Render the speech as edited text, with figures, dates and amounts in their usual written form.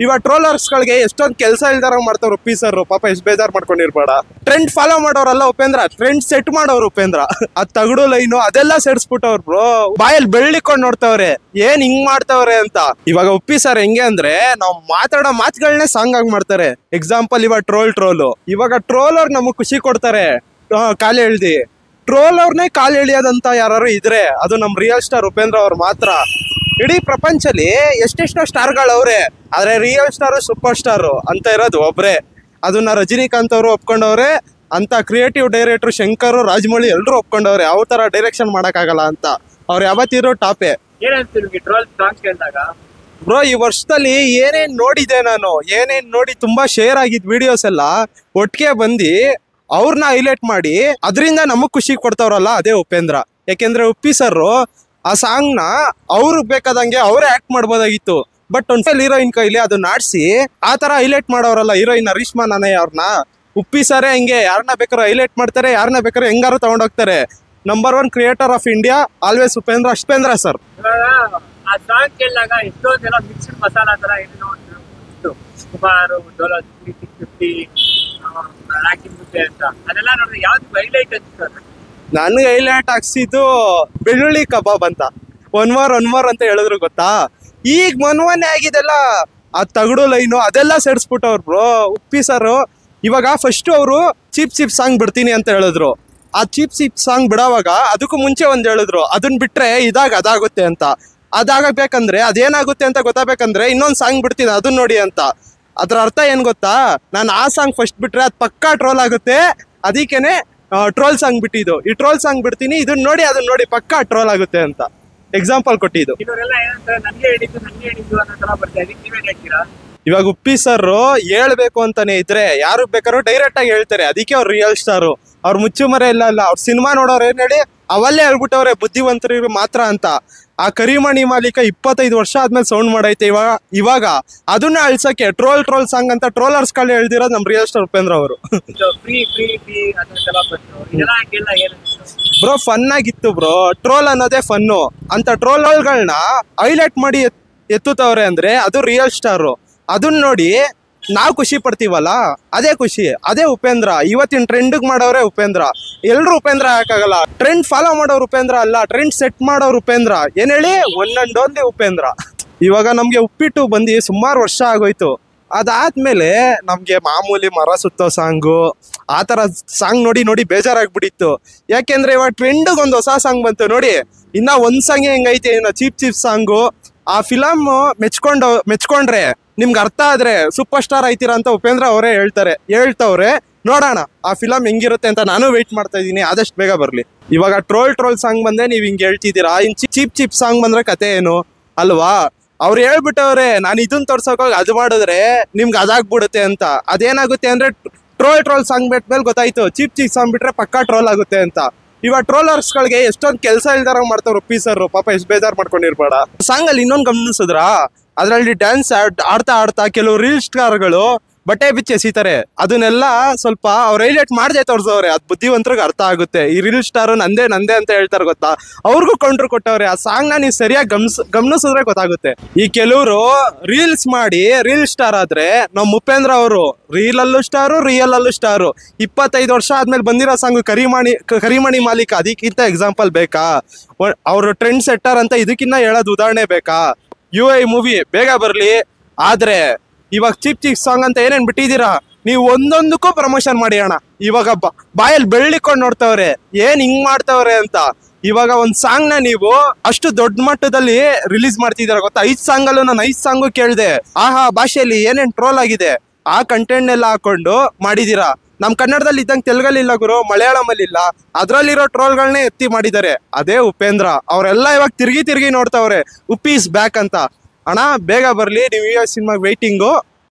ಇವಾಗ ಟ್ರೋಲರ್ಸ್ ಗಳಿಗೆ ಎಷ್ಟೊಂದು ಕೆಲಸ ಇಲ್ದಾರ ಮಾಡ್ತಾವ್ರು ಉಪ್ಪಿ ಸರ್. ಪಾಪ ಎಷ್ಟು ಬೇಜಾರ್ ಮಾಡ್ಕೊಂಡಿರ್ಬೇಡ. ಟ್ರೆಂಡ್ ಫಾಲೋ ಮಾಡೋರಲ್ಲ ಉಪೇಂದ್ರ, ಟ್ರೆಂಡ್ ಸೆಟ್ ಮಾಡೋರು ಉಪೇಂದ್ರ. ಅದ್ ತಗಡು ಲೈನು ಅದೆಲ್ಲ ಸೆಡ್ಸ್ಬಿಟ್ಟವ್ರು ಬ್ರೋ. ಬಾಯಲ್ಲಿ ಬೆಳ್ಳಿಕೊಂಡ್ ನೋಡ್ತಾವ್ರೆ ಏನ್ ಹಿಂಗ್ ಮಾಡ್ತಾವ್ರೆ ಅಂತ. ಇವಾಗ ಉಪ್ಪಿ ಸರ್ ಹೆಂಗೆ ಅಂದ್ರೆ ನಾವ್ ಮಾತಾಡೋ ಮಾತುಗಳನ್ನೇ ಸಾಂಗ್ ಆಗಿ ಮಾಡ್ತಾರೆ. ಎಕ್ಸಾಂಪಲ್ ಇವಾಗ ಟ್ರೋಲು ಇವಾಗ ಟ್ರೋಲರ್ ನಮಗ್ ಖುಷಿ ಕೊಡ್ತಾರೆ ಕಾಲು ಎಳ್ದಿ. ಟ್ರೋಲ್ ಅವ್ರನ್ನೇ ಕಾಲು ಎಳಿಯೋದಂತ ಯಾರು ಇದ್ರೆ ಅದು ನಮ್ ರಿಯಲ್ ಸ್ಟಾರ್ ಉಪೇಂದ್ರ ಅವ್ರು ಮಾತ್ರ. ಇಡೀ ಪ್ರಪಂಚದಲ್ಲಿ ಎಷ್ಟೆಷ್ಟೋ ಸ್ಟಾರ್ಗಳು ಅವ್ರೆ, ಆದ್ರೆ ರಿಯಲ್ ಸ್ಟಾರು ಸೂಪರ್ ಸ್ಟಾರು ಅಂತ ಇರೋದು ಒಬ್ರೆ. ಅದನ್ನ ರಜನಿಕಾಂತ್ ಅವರು ಒಪ್ಕೊಂಡವ್ರೆ, ಅಂತ ಕ್ರಿಯೇಟಿವ್ ಡೈರೆಕ್ಟರ್ ಶಂಕರ್ ರಾಜಮೌಳಿ ಎಲ್ರು ಒಪ್ಕೊಂಡವ್ರೆ. ಯಾವ ತರ ಡೈರೆಕ್ಷನ್ ಮಾಡಕ್ ಆಗಲ್ಲ ಅಂತ. ಅವ್ರು ಯಾವತ್ತಿರೋ ಟಾಪೆ. ಬ್ರೋ ಈ ವರ್ಷದಲ್ಲಿ ಏನೇನ್ ನೋಡಿದೆ ನಾನು, ಏನೇನ್ ನೋಡಿ ತುಂಬಾ ಶೇರ್ ಆಗಿದ್ ವಿಡಿಯೋಸ್ ಎಲ್ಲ ಒಟ್ಟಿಗೆ ಬಂದು ಅವ್ರನ್ನ ಹೈಲೈಟ್ ಮಾಡಿ ಅದರಿಂದ ನಮಗ್ ಖುಷಿ ಕೊಡ್ತಾವ್ರಲ್ಲ ಅದೇ ಉಪೇಂದ್ರ. ಯಾಕೆಂದ್ರೆ ಉಪ್ಪಿ ಸರ್ ಆ ಸಾಂಗ್ ನ ಅವ್ರಿಗೆ ಬೇಕಾದಂಗೆ ಅವರೇ ಆಕ್ಟ್ ಮಾಡ್ಬೋದಾಗಿತ್ತು. ಬಟ್ ಒಂದ್ ಹೀರೋಯಿನ್ ಕೈಲಿ ಅದನ್ನ ಆಡ್ಸಿ ಆ ತರ ಹೈಲೈಟ್ ಮಾಡೋರಲ್ಲ ಹೀರೋಯಿನ್ ರಿಶ್ಮಾ ನಾನಯ್ಯ ಅವ್ರನ್ನ. ಉಪ್ಪಿ ಸರೇ ಹಂಗೆ ಯಾರನ್ನ ಬೇಕಾದ್ರೂ ಹೈಲೈಟ್ ಮಾಡ್ತಾರೆ, ಯಾರನ್ನ ಬೇಕಾದ್ರೂ ಹೆಂಗಾರು ತಗೊಂಡೋಗ್ತಾರೆ. Number 1 creator of India always Upendra sir. ನನ್ಗೆ ಹೈಲೈಟ್ ಹಾಕ್ಸಿದ್ದು ಬೆಳ್ಳುಳ್ಳಿ ಕಬಾಬ್ ಅಂತ. ಒನ್ ಮೋರ್ ಅಂತ ಹೇಳಿದ್ರು ಗೊತ್ತಾ. ಈಗ ಮೊನ್ನೆ ಆಗಿದೆಲ್ಲ ಆ ತಗಡು ಲೈನು ಅದೆಲ್ಲ ಸೆಡ್ಸ್ಬಿಟ್ಟವ್ರು ಬ್ರೋ ಉಪ್ಪಿ ಸರ್. ಇವಾಗ ಫಸ್ಟ್ ಅವರು ಚೀಪ್ ಸಾಂಗ್ ಬಿಡ್ತೀನಿ ಅಂತ ಹೇಳಿದ್ರು. ಆ ಚೀಪ್ ಸಾಂಗ್ ಬಿಡೋವಾಗ ಅದಕ್ಕೂ ಮುಂಚೆ ಒಂದ್ ಹೇಳಿದ್ರು, ಅದನ್ನ ಬಿಟ್ರೆ ಅದಾಗುತ್ತೆ ಅಂತ. ಅದಾಗಬೇಕಂದ್ರೆ ಅದೇನಾಗುತ್ತೆ ಅಂತ ಗೊತ್ತಾಗಬೇಕಂದ್ರೆ ಇನ್ನೊಂದ್ ಸಾಂಗ್ ಬಿಡ್ತೀನಿ ಅದನ್ನ ನೋಡಿ ಅಂತ. ಅದ್ರ ಅರ್ಥ ಏನ್ ಗೊತ್ತಾ, ನಾನು ಆ ಸಾಂಗ್ ಫಸ್ಟ್ ಬಿಟ್ರೆ ಅದು ಪಕ್ಕಾ ಟ್ರೋಲ್ ಆಗುತ್ತೆ, ಅದಕ್ಕೇನೆ ಟ್ರೋಲ್ ಸಾಂಗ್ ಬಿಟ್ಟಿದ್ದು. ಈ ಟ್ರೋಲ್ ಸಾಂಗ್ ಬಿಡ್ತೀನಿ, ಇದನ್ನ ನೋಡಿ ಪಕ್ಕಾ ಟ್ರೋಲ್ ಆಗುತ್ತೆ ಅಂತ ಎಕ್ಸಾಂಪಲ್ ಕೊಟ್ಟಿದ್ದು. ಇವಾಗ ಉಪ್ಪಿ ಸರ್ ಹೇಳ್ಬೇಕು ಅಂತಾನೆ ಇದ್ರೆ ಯಾರು ಬೇಕಾದ್ರೂ ಡೈರೆಕ್ಟ್ ಆಗಿ ಹೇಳ್ತಾರೆ, ಅದಕ್ಕೆ ಅವ್ರು ರಿಯಲ್ ಸ್ಟಾರು. ಅವ್ರು ಮುಚ್ಚುಮರೆ ಇಲ್ಲ ಅವ್ರ ಸಿನಿಮಾ ನೋಡೋರು ಏನ್ ಹೇಳಿ ಅವಲ್ಲೇ ಹೇಳ್ಬಿಟ್ಟವ್ರೆ ಬುದ್ಧಿವಂತರಿಗೆ ಮಾತ್ರ ಅಂತ. ಆ ಕರಿಮಣಿ ಮಾಲೀಕ 25 ವರ್ಷ ಆದ್ಮೇಲೆ ಸೌಂಡ್ ಮಾಡೈತೆ ಇವಾಗ ಅದನ್ನ ಅಳ್ಸಕ್ಕೆ ಟ್ರೋಲ್ ಸಾಂಗ್ ಅಂತ ಟ್ರೋಲರ್ಸ್ ಗಳು ಹೇಳ್ದಿರೋದು ನಮ್ ರಿಯಲ್ ಸ್ಟಾರ್ ಉಪೇಂದ್ರ ಅವರು. ಬ್ರೋ ಫನ್ ಆಗಿತ್ತು ಬ್ರೋ. ಟ್ರೋಲ್ ಅನ್ನೋದೇ ಫನ್ನು ಅಂತ ಟ್ರೋಲ್ಗಳನ್ನ ಹೈಲೈಟ್ ಮಾಡಿ ಎತ್ತುತ್ತವ್ರೆ ಅಂದ್ರೆ ಅದು ರಿಯಲ್ ಸ್ಟಾರು. ಅದನ್ನ ನೋಡಿ ನಾವು ಖುಷಿ ಪಡ್ತೀವಲ್ಲ ಅದೇ ಖುಷಿ, ಅದೇ ಉಪೇಂದ್ರ. ಇವತ್ತಿನ ಟ್ರೆಂಡ್ ಮಾಡೋರೆ ಉಪೇಂದ್ರ. ಎಲ್ರು ಉಪೇಂದ್ರ ಯಾಕಾಗಲ್ಲ. ಟ್ರೆಂಡ್ ಫಾಲೋ ಮಾಡೋರು ಉಪೇಂದ್ರ ಅಲ್ಲ, ಟ್ರೆಂಡ್ ಸೆಟ್ ಮಾಡೋರು ಉಪೇಂದ್ರ. ಏನ್ ಹೇಳಿ ಒಂದೊಂದೇ ಉಪೇಂದ್ರ. ಇವಾಗ ನಮ್ಗೆ ಉಪ್ಪಿಟ್ಟು ಬಂದು ಸುಮಾರು ವರ್ಷ ಆಗೋಯ್ತು. ಅದಾದ್ಮೇಲೆ ನಮ್ಗೆ ಮಾಮೂಲಿ ಮರ ಸುತ್ತೋ ಸಾಂಗು ಆ ತರ ಸಾಂಗ್ ನೋಡಿ ಬೇಜಾರಾಗ್ಬಿಟ್ಟಿತ್ತು. ಯಾಕೆಂದ್ರೆ ಇವಾಗ ಟ್ರೆಂಡ್ ಒಂದು ಹೊಸ ಸಾಂಗ್ ಬಂತು ನೋಡಿ. ಇನ್ನ ಒಂದ್ ಸಾಂಗ್ ಹೆಂಗೈತೆ ಇನ್ನ ಚೀಪ್ ಸಾಂಗು. ಆ ಫಿಲಮ್ ಮೆಚ್ಕೊಂಡ್ರೆ ನಿಮ್ಗೆ ಅರ್ಥ ಆದ್ರೆ ಸೂಪರ್ ಸ್ಟಾರ್ ಆಯ್ತೀರಾ ಅಂತ ಉಪೇಂದ್ರ ಅವರೇ ಹೇಳ್ತವ್ರೆ. ನೋಡೋಣ ಆ ಫಿಲಮ್ ಹೆಂಗಿರುತ್ತೆ ಅಂತ ನಾನು ವೇಟ್ ಮಾಡ್ತಾ ಇದೀನಿ, ಆದಷ್ಟು ಬೇಗ ಬರ್ಲಿ. ಇವಾಗ ಟ್ರೋಲ್ ಸಾಂಗ್ ಬಂದೆ ನೀವ್ ಹಿಂಗ್ ಹೇಳ್ತಿದ್ದೀರಾ, ಇನ್ ಚೀಪ್ ಸಾಂಗ್ ಬಂದ್ರೆ ಕತೆ ಏನು ಅಲ್ವಾ. ಅವ್ರು ಹೇಳ್ಬಿಟ್ಟವ್ರೆ ನಾನು ಇದನ್ನ ತೋರ್ಸೋಕೋಗಿ ಅದು ಮಾಡಿದ್ರೆ ನಿಮ್ಗೆ ಅದಾಗ್ಬಿಡುತ್ತೆ ಅಂತ. ಅದೇನಾಗುತ್ತೆ ಅಂದ್ರೆ ಟ್ರೋಲ್ ಸಾಂಗ್ ಬಿಟ್ಮೇಲೆ ಗೊತ್ತಾಯ್ತು ಚೀಪ್ ಸಾಂಗ್ ಬಿಟ್ರೆ ಪಕ್ಕಾ ಟ್ರೋಲ್ ಆಗುತ್ತೆ ಅಂತ. ಇವಾಗ ಟ್ರೋಲರ್ಸ್ ಗಳಿಗೆ ಎಷ್ಟೊಂದು ಕೆಲಸ ಇಲ್ದಾರ ಮಾಡ್ತಾವ್ರು ಉಪ್ಪಿ ಸರ್. ಪಾಪ ಎಷ್ಟು ಬೇಜಾರ್ ಮಾಡ್ಕೊಂಡಿರ್ಬೇಡ. ಸಾಂಗ್ ಅಲ್ಲಿ ಇನ್ನೊಂದು ಗಮನಿಸಿದ್ರ, ಅದ್ರಲ್ಲಿ ಡ್ಯಾನ್ಸ್ ಆಡ್ತಾ ಕೆಲವು ರೀಲ್ ಸ್ಟಾರ್ಗಳು ಬಟ್ಟೆ ಬಿಚ್ಚಿ ಎಸಿತಾರೆ. ಅದನ್ನೆಲ್ಲ ಸ್ವಲ್ಪ ಅವ್ರು ಹೈಲೈಟ್ ಮಾಡದೆ ತೋರ್ಸವ್ರೆ. ಅದ್ ಬುದ್ಧಿವಂತರಿಗೆ ಅರ್ಥ ಆಗುತ್ತೆ. ಈ ರೀಲ್ ಸ್ಟಾರ್ ನಂದೇ ಅಂತ ಹೇಳ್ತಾರೆ ಗೊತ್ತಾ, ಅವ್ರಿಗೂ ಕೌಂಟ್ರ್ ಕೊಟ್ಟವ್ರೆ. ಆ ಸಾಂಗ್ ನ ನೀವು ಸರಿಯಾಗಿ ಗಮನಿಸಿದ್ರೆ ಗೊತ್ತಾಗುತ್ತೆ. ಈ ಕೆಲವರು ರೀಲ್ಸ್ ಮಾಡಿ ರೀಲ್ ಸ್ಟಾರ್ ಆದ್ರೆ ನಮ್ ಉಪೇಂದ್ರ ಅವರು ರೀಲ್ ಅಲ್ಲೂ ಸ್ಟಾರು ರಿಯಲ್ ಅಲ್ಲೂ ಸ್ಟಾರು. 25 ವರ್ಷ ಆದ್ಮೇಲೆ ಬಂದಿರೋ ಸಾಂಗ್ ಕರಿಮಣಿ ಮಾಲೀಕ ಅದಕ್ಕಿಂತ ಎಕ್ಸಾಂಪಲ್ ಬೇಕಾ? ಅವ್ರು ಟ್ರೆಂಡ್ ಸೆಟ್ಟರ್ ಅಂತ ಇದಕ್ಕಿಂತ ಹೇಳೋದು ಉದಾಹರಣೆ ಬೇಕಾ? UI ಮೂವಿ ಬೇಗ ಬರ್ಲಿ. ಆದ್ರೆ ಇವಾಗ ಚೀಪ್ ಸಾಂಗ್ ಅಂತ ಏನೇನ್ ಬಿಟ್ಟಿದ್ದೀರಾ ನೀವು ಒಂದೊಂದಕ್ಕೂ ಪ್ರಮೋಷನ್ ಮಾಡಿ ಅಣ್ಣ. ಇವಾಗ ಬಾಯಲ್ಲಿ ಬೆಳ್ಳಿಕೊಂಡ್ ನೋಡ್ತಾವ್ರೆ ಏನ್ ಹಿಂಗ್ ಮಾಡ್ತಾವ್ರೆ ಅಂತ. ಇವಾಗ ಒಂದ್ ಸಾಂಗ್ ನ ನೀವು ಅಷ್ಟು ದೊಡ್ಡ ಮಟ್ಟದಲ್ಲಿ ರಿಲೀಸ್ ಮಾಡ್ತಿದ್ದೀರಾ ಗೊತ್ತಾ. 5 ಸಾಂಗ್ ಅಲ್ಲೂ ನಾನು 5 ಸಾಂಗು ಕೇಳ್ದೆ. ಆಹಾ ಭಾಷೆಯಲ್ಲಿ ಏನೇನ್ ಟ್ರೋಲ್ ಆಗಿದೆ ಆ ಕಂಟೆಂಟ್ ಎಲ್ಲ ಹಾಕೊಂಡು ಮಾಡಿದೀರಾ. ನಮ್ ಕನ್ನಡದಲ್ಲಿ ಇದ್ದಂಗೆ ತೆಲುಗಲ್ಲಿ ಇಲ್ಲ ಗುರು, ಮಲಯಾಳಮಲ್ಲಿ ಇಲ್ಲ. ಅದ್ರಲ್ಲಿರೋ ಟ್ರೋಲ್ಗಳನ್ನೇ ಎತ್ತಿ ಮಾಡಿದ್ದಾರೆ. ಅದೇ ಉಪೇಂದ್ರ. ಅವರೆಲ್ಲ ಇವಾಗ ತಿರ್ಗಿ ನೋಡ್ತಾವ್ರೆ ಉಪ್ಪಿ ಇಸ್ ಬ್ಯಾಕ್ ಅಂತ. ಅಣ್ಣ ಬೇಗ ಬರ್ಲಿ, ನೀವು ಸಿನಿಮಾಗೆ ವೇಟಿಂಗು.